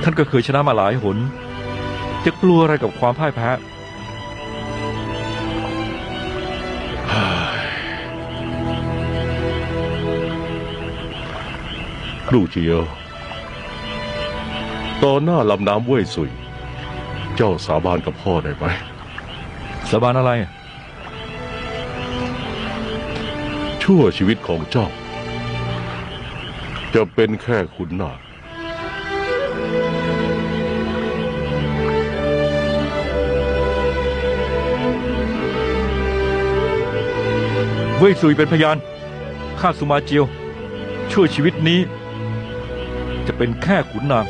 ท่านก็เคยชนะมาหลายหนจะกลัวอะไรกับความพ่ายแพ้ครู่เจียวต่อหน้าลำน้ำเว่ยสุยเจ้าสาบานกับพ่อได้ไหม สาบานอะไรชั่วชีวิตของเจ้าจะเป็นแค่ขุนนางเว่ยซุยเป็นพยานข้าสุมาเจียวชั่วชีวิตนี้จะเป็นแค่ขุนนาง